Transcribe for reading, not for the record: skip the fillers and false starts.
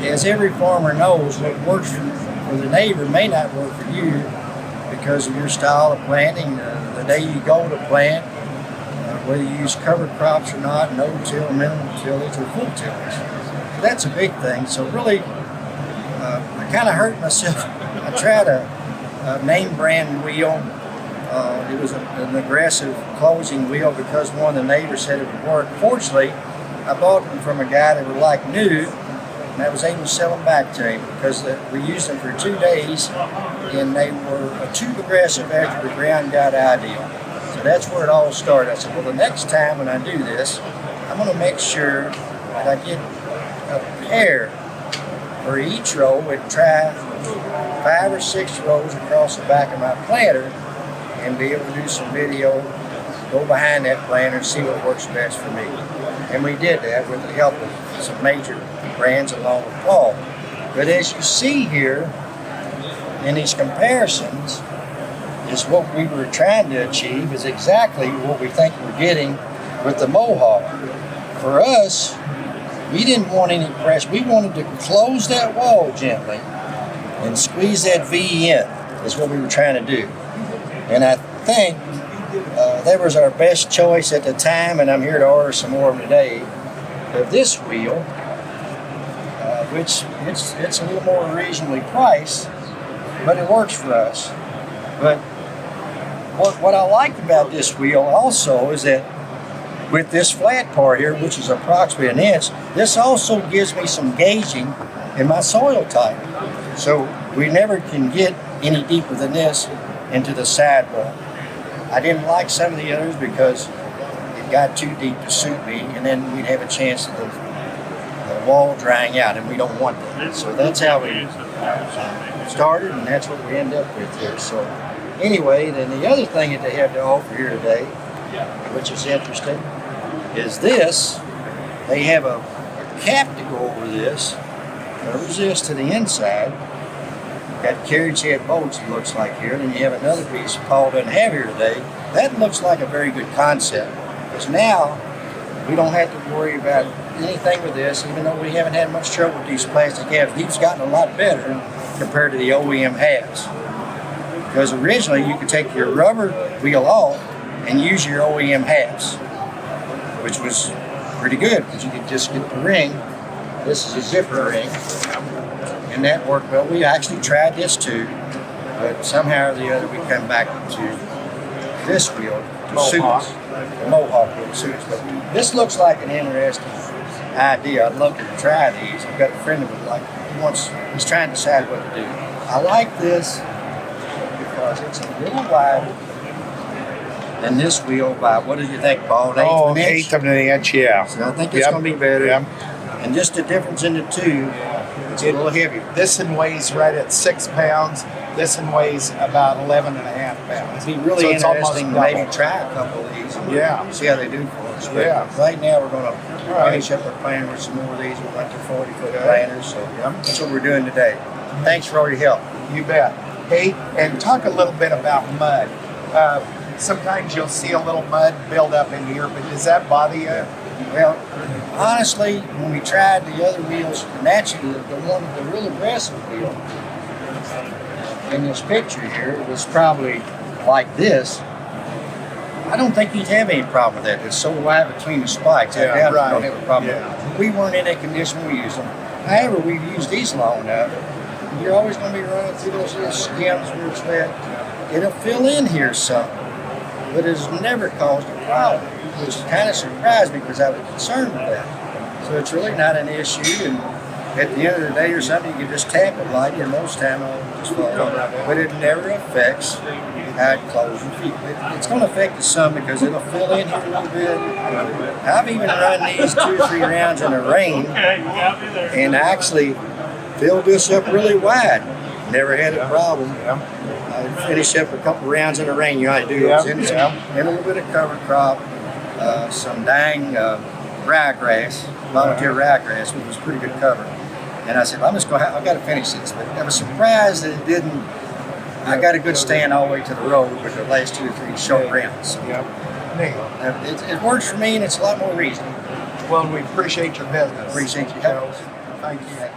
as every farmer knows, what works for the neighbor may not work for you because of your style of planting, the day you go to plant, whether you use cover crops or not, no-till, minimal tillage, or full tillage. So that's a big thing. So really, I kind of hurt myself. I tried a name brand wheel. It was an aggressive closing wheel because one of the neighbors said it would work. Fortunately, I bought them from a guy that were like new, and I was able to sell them back to him because we used them for 2 days, and they were too aggressive after the ground got ideal. So that's where it all started. I said, well, the next time when I do this, I'm going to make sure that I get a pair for each row and try 5 or 6 rows across the back of my planter and be able to do some video, go behind that planter and see what works best for me. And we did that with the help of some major brands along with Paul. But as you see here in these comparisons, is what we were trying to achieve is exactly what we think we're getting with the Mohawk. For us, we didn't want any pressure. We wanted to close that wall gently and squeeze that V in, is what we were trying to do. And I think that was our best choice at the time, and I'm here to order some more of them today, of this wheel, which it's a little more reasonably priced, but it works for us. But what I like about this wheel also is that with this flat part here, which is approximately 1 inch, this also gives me some gauging in my soil type. So we never can get any deeper than this into the sidewall. I didn't like some of the others because it got too deep to suit me, and then we'd have a chance of the wall drying out, and we don't want that. So that's how we started, and that's what we end up with here. So anyway, then the other thing that they have to offer here today, which is interesting, is this. They have a cap to go over this, covers this to the inside. Got carriage head bolts, it looks like here. Then you have another piece Paul doesn't have here today. That looks like a very good concept, because now we don't have to worry about anything with this, even though we haven't had much trouble with these plastic halves. These gotten a lot better compared to the OEM halves. Because originally you could take your rubber wheel off and use your OEM halves, which was pretty good because you could just get the ring. This is a zipper ring, and that worked well. We actually tried this too, but somehow or the other we come back to this wheel to suit us. The Mohawk wheel suits us. But this looks like an interesting idea. I'd love to try these. I've got a friend of mine he's trying to decide what to do. I like this because it's a little wider than this wheel by, what do you think, Paul? An eighth of an inch, yeah. So I think it's going to be better. Yep. And just the difference in the two, it's a little heavier. This one weighs right at 6 pounds. This one weighs about 11.5 pounds. It'd be really interesting to maybe try a couple of these. Yeah. See how they do for us. But right now we're going to finish up our plan with some more of these. We went to 40-foot planters. So that's what we're doing today. Thanks for all your help. You bet. Hey, and talk a little bit about mud. Sometimes you'll see a little mud build up in here, but does that bother you? Well, honestly, when we tried the other wheels, naturally, the real aggressive wheel in this picture here was probably like this. I don't think you'd have any problem with that. It's so wide between the spikes. I doubt you don't have a problem. Yeah. We weren't in that condition when we used them. However, we've used these long enough. You're always going to be running through those little skims where it's wet. It'll fill in here some, but it's never caused a problem, which kind of surprised me because I was concerned with that. So it's really not an issue, and at the end of the day or something, you can just tap it lightly, and most time it'll just fall off. But it never affects how it closes your feet. It's going to affect it some because it'll fill in here a little bit. I've even run these 2 or 3 rounds in the rain, and actually filled this up really wide. Never had a problem. I finished up a couple rounds in the rain. You know how to do those. And a little bit of cover crop, some dying ryegrass, volunteer ryegrass, which was pretty good cover. And I said, I've got to finish this. But I was surprised that it didn't. I got a good stand all the way to the road with the last 2 or 3 short rounds. So, it works for me, and it's a lot more reasonable. Well, we appreciate your business. Appreciate your help. Thank you.